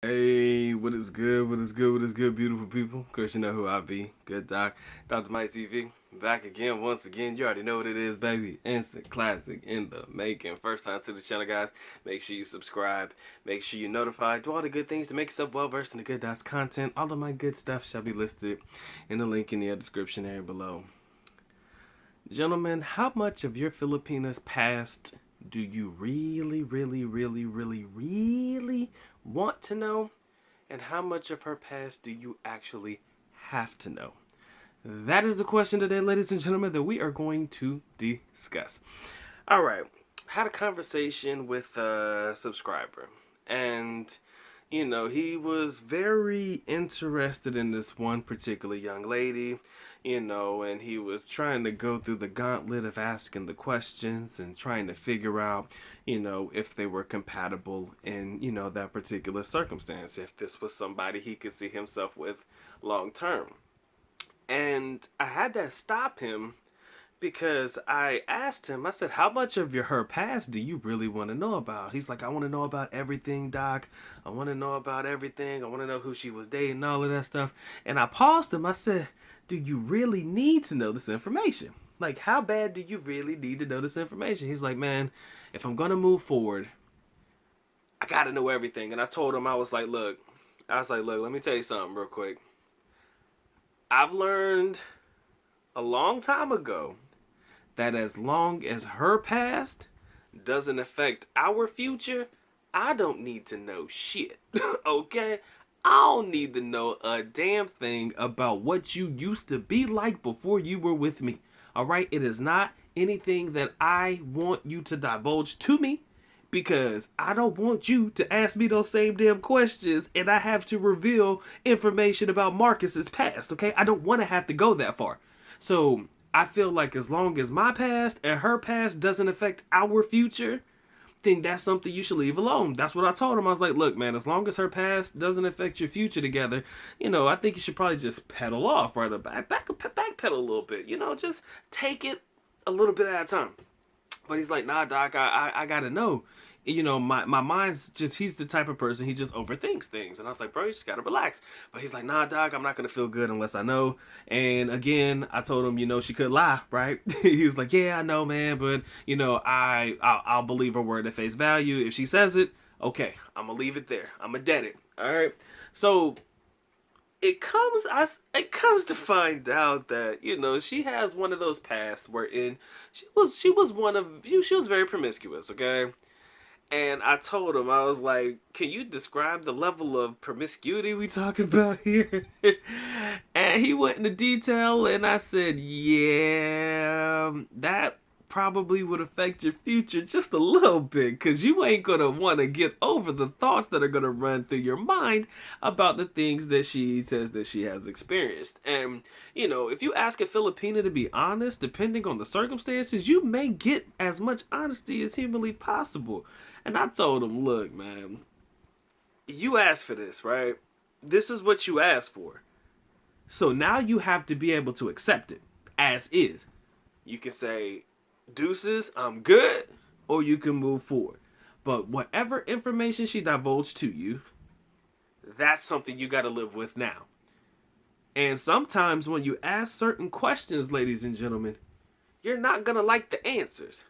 Hey, what is good? What is good? What is good, beautiful people? Of course, you know who I be. Good Doc. Dr. Mike TV. Back again, once again. You already know what it is, baby. Instant classic in the making. First time to the channel, guys. Make sure you subscribe. Make sure you notify. Do all the good things to make yourself well versed in the Good Doc's content. All of my good stuff shall be listed in the link in the description area below. Gentlemen, how much of your Filipinas past do you really want to know? And how much of her past do you actually have to know? That is the question today, ladies and gentlemen, that we are going to discuss. All right. Had a conversation with a subscriber, and he was very interested in this one particular young lady, and he was trying to go through the gauntlet of asking the questions and trying to figure out, if they were compatible in, that particular circumstance, if this was somebody he could see himself with long term. And I had to stop him because I asked him, I said, how much of her past do you really want to know about? He's like, I want to know about everything, Doc. I want to know about everything. I want to know who she was dating, all of that stuff. And I paused him. I said, do you really need to know this information? Like, how bad do you really need to know this information? He's like, man, if I'm going to move forward, I got to know everything. And I told him, I was like, look, let me tell you something real quick. I've learned a long time ago that as long as her past doesn't affect our future, I don't need to know shit. Okay? I don't need to know a damn thing about what you used to be like before you were with me. Alright? It is not anything that I want you to divulge to me, because I don't want you to ask me those same damn questions and I have to reveal information about Marcus's past, okay? I don't want to have to go that far. So I feel like as long as my past and her past doesn't affect our future, then that's something you should leave alone. That's what I told him. I was like, look, man, as long as her past doesn't affect your future together, I think you should probably just pedal off, right? Backpedal a little bit, just take it a little bit at a time. But he's like, nah, Doc, I gotta know. My mind's just, he's the type of person, he just overthinks things. And I was like, bro, you just gotta relax. But he's like, nah, Doc, I'm not gonna feel good unless I know. And again, I told him, she could lie, right? He was like, yeah, I know, man, but, I'll believe her word at face value. If she says it, okay, I'm gonna leave it there. I'm gonna dead it. All right. So it comes to find out that she has one of those pasts wherein she was one of you she was very promiscuous, okay. And I told him, I was like, can you describe the level of promiscuity we talking about here? And he went into detail, and I said, yeah, that probably would affect your future just a little bit, because you ain't going to want to get over the thoughts that are going to run through your mind about the things that she says that she has experienced. And, if you ask a Filipina to be honest, depending on the circumstances, you may get as much honesty as humanly possible. And I told him, look, man, you asked for this, right? This is what you asked for. So now you have to be able to accept it as is. You can say, deuces, I'm good, or you can move forward. But whatever information she divulged to you, that's something you got to live with now. And sometimes when you ask certain questions, ladies and gentlemen, you're not going to like the answers.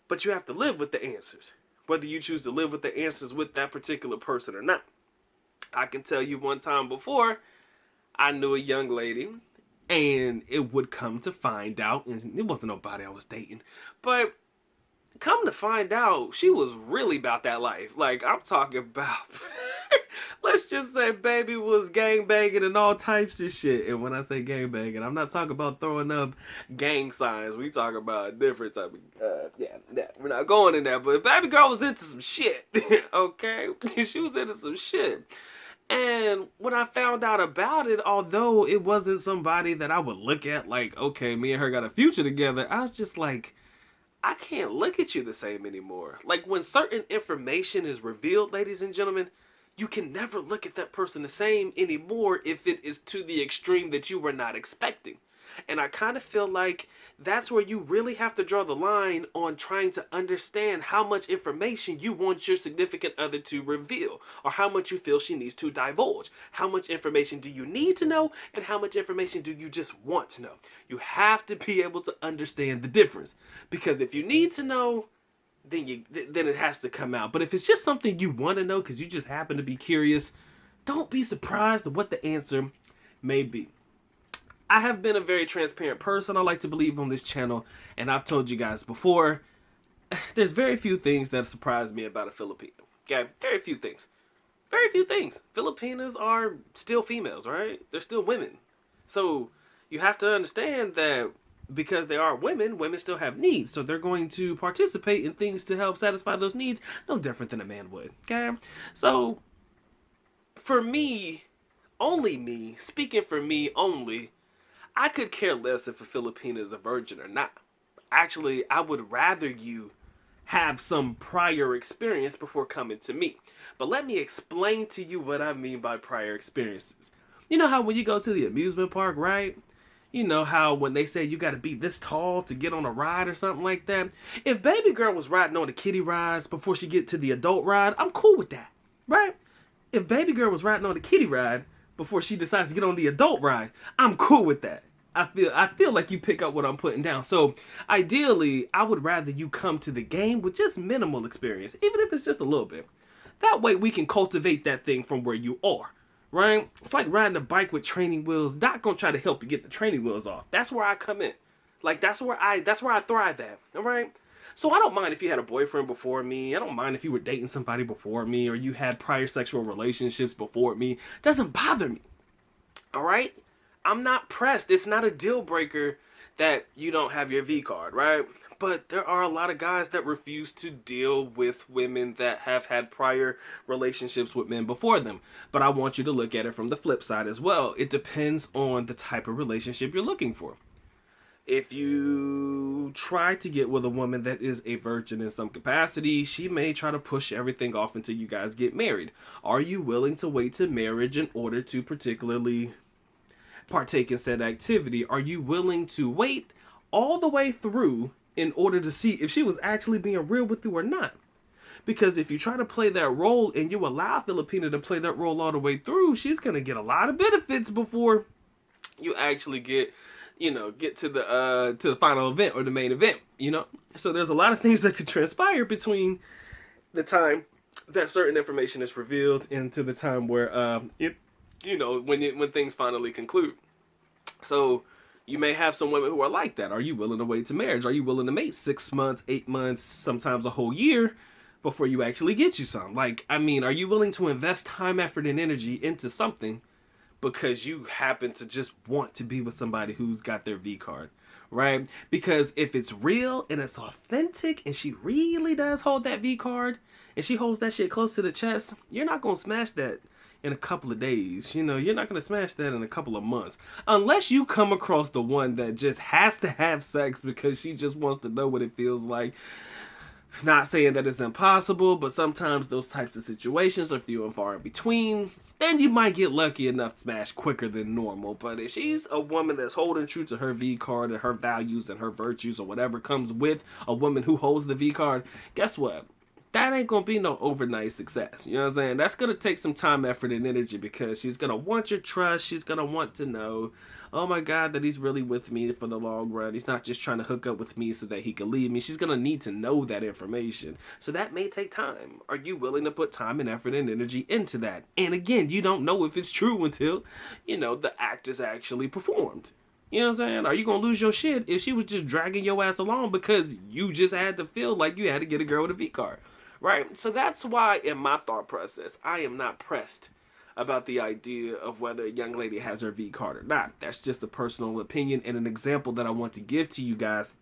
But you have to live with the answers, whether you choose to live with the answers with that particular person or not. I can tell you one time before, I knew a young lady, and it would come to find out, and it wasn't nobody I was dating, but come to find out, she was really about that life. Like, I'm talking about, let's just say baby was gangbanging and all types of shit. And when I say gangbanging, I'm not talking about throwing up gang signs. We talk about a different type of, we're not going in there. But baby girl was into some shit, okay? She was into some shit. And when I found out about it, although it wasn't somebody that I would look at like, okay, me and her got a future together, I was just like, I can't look at you the same anymore. Like, when certain information is revealed, ladies and gentlemen, you can never look at that person the same anymore if it is to the extreme that you were not expecting. And I kind of feel like that's where you really have to draw the line on trying to understand how much information you want your significant other to reveal, or how much you feel she needs to divulge. How much information do you need to know, and how much information do you just want to know? You have to be able to understand the difference. Because if you need to know, then it has to come out. But if it's just something you want to know because you just happen to be curious, don't be surprised at what the answer may be. I have been a very transparent person, I like to believe, on this channel, and I've told you guys before, there's very few things that surprise me about a Filipino. Okay? Very few things. Very few things. Filipinas are still females, right? They're still women. So you have to understand that because they are women, women still have needs. So they're going to participate in things to help satisfy those needs, no different than a man would. Okay? So for me, only me, speaking for me only, I could care less if a Filipina is a virgin or not. Actually, I would rather you have some prior experience before coming to me. But let me explain to you what I mean by prior experiences. You know how when you go to the amusement park, right? You know how when they say you got to be this tall to get on a ride or something like that? If baby girl was riding on the kiddie rides before she get to the adult ride, I'm cool with that, right? If baby girl was riding on the kiddie ride before she decides to get on the adult ride, I'm cool with that. I feel like you pick up what I'm putting down. So ideally, I would rather you come to the game with just minimal experience, even if it's just a little bit. That way we can cultivate that thing from where you are, right? It's like riding a bike with training wheels. Not gonna try to help you get the training wheels off. That's where I come in. Like that's where I thrive at. All right. So I don't mind if you had a boyfriend before me. I don't mind if you were dating somebody before me, or you had prior sexual relationships before me. It doesn't bother me. All right. I'm not pressed. It's not a deal breaker that you don't have your V card, right? But there are a lot of guys that refuse to deal with women that have had prior relationships with men before them. But I want you to look at it from the flip side as well. It depends on the type of relationship you're looking for. If you try to get with a woman that is a virgin in some capacity, she may try to push everything off until you guys get married. Are you willing to wait to marriage in order to particularly partake in said activity? Are you willing to wait all the way through in order to see if she was actually being real with you or not? Because if you try to play that role and you allow Filipina to play that role all the way through, she's going to get a lot of benefits before you actually get to the final event or the main event, So there's a lot of things that could transpire between the time that certain information is revealed and to the time where when things finally conclude. So you may have some women who are like that. Are you willing to wait to marriage? Are you willing to wait 6 months, 8 months, sometimes a whole year before you actually get you some? Are you willing to invest time, effort, and energy into something because you happen to just want to be with somebody who's got their V card, right? Because if it's real and it's authentic and she really does hold that V card and she holds that shit close to the chest, you're not going to smash that in a couple of days. You're not going to smash that in a couple of months. Unless you come across the one that just has to have sex because she just wants to know what it feels like. Not saying that it's impossible, but sometimes those types of situations are few and far in between. Then you might get lucky enough to smash quicker than normal. But if she's a woman that's holding true to her V card and her values and her virtues or whatever comes with a woman who holds the V card, guess what? That ain't going to be no overnight success. You know what I'm saying? That's going to take some time, effort, and energy because she's going to want your trust. She's going to want to know, oh my God, that he's really with me for the long run. He's not just trying to hook up with me so that he can leave me. She's going to need to know that information. So that may take time. Are you willing to put time and effort and energy into that? And again, you don't know if it's true until, the act is actually performed. You know what I'm saying? Are you going to lose your shit if she was just dragging your ass along because you just had to feel like you had to get a girl with a V card? Right? So that's why in my thought process, I am not pressed about the idea of whether a young lady has her V card or not. That's just a personal opinion and an example that I want to give to you guys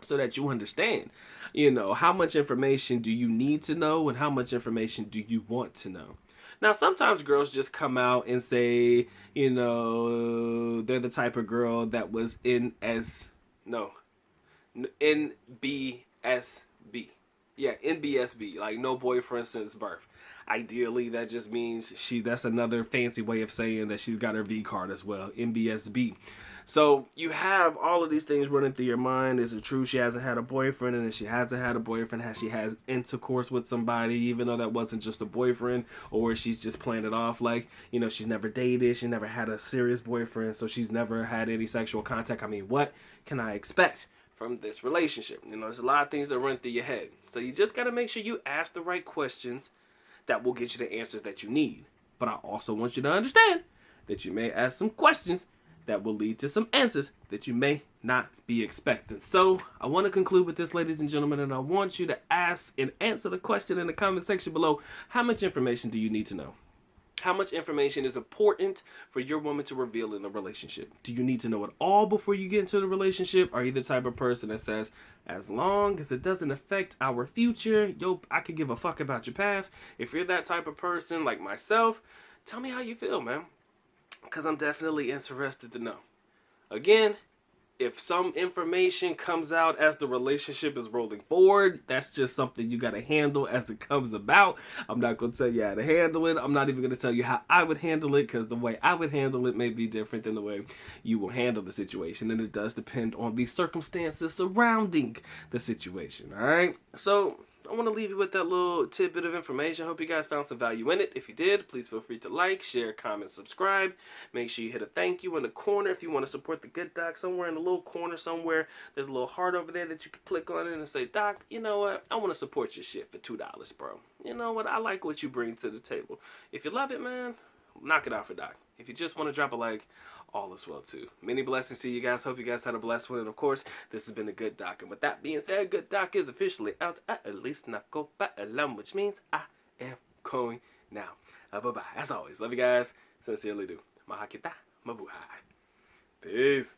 so that you understand, how much information do you need to know and how much information do you want to know. Now, sometimes girls just come out and say, they're the type of girl that was NBSB. Yeah, NBSB, like no boyfriend since birth. Ideally, that just means that's another fancy way of saying that she's got her V card as well, NBSB. So you have all of these things running through your mind. Is it true she hasn't had a boyfriend? And if she hasn't had a boyfriend, she has intercourse with somebody, even though that wasn't just a boyfriend, or she's just playing it off like, she's never dated, she never had a serious boyfriend, so she's never had any sexual contact. I mean, what can I expect from this relationship? There's a lot of things that run through your head. So you just got to make sure you ask the right questions that will get you the answers that you need. But I also want you to understand that you may ask some questions that will lead to some answers that you may not be expecting. So I want to conclude with this, ladies and gentlemen, and I want you to ask and answer the question in the comment section below. How much information do you need to know? How much information is important for your woman to reveal in a relationship? Do you need to know it all before you get into the relationship? Are you the type of person that says, as long as it doesn't affect our future, I could give a fuck about your past? If you're that type of person like myself, tell me how you feel, man. Because I'm definitely interested to know. Again, if some information comes out as the relationship is rolling forward, that's just something you got to handle as it comes about. I'm not going to tell you how to handle it. I'm not even going to tell you how I would handle it, because the way I would handle it may be different than the way you will handle the situation. And it does depend on the circumstances surrounding the situation. All right? So I want to leave you with that little tidbit of information. I hope you guys found some value in it. If you did, please feel free to like, share, comment, subscribe. Make sure you hit a thank you in the corner if you want to support the good doc. Somewhere in the little corner somewhere, there's a little heart over there that you can click on it and say, Doc, you know what? I want to support your shit for $2, bro. You know what? I like what you bring to the table. If you love it, man, knock it out for Doc. If you just want to drop a like, all is well too. Many blessings to you guys. Hope you guys had a blessed one. And of course, this has been a good doc. And with that being said, good doc is officially out. At least nako paalam, which means I am going now. Bye-bye. As always, love you guys. Sincerely do. Mahakita. Mabuhay. Peace.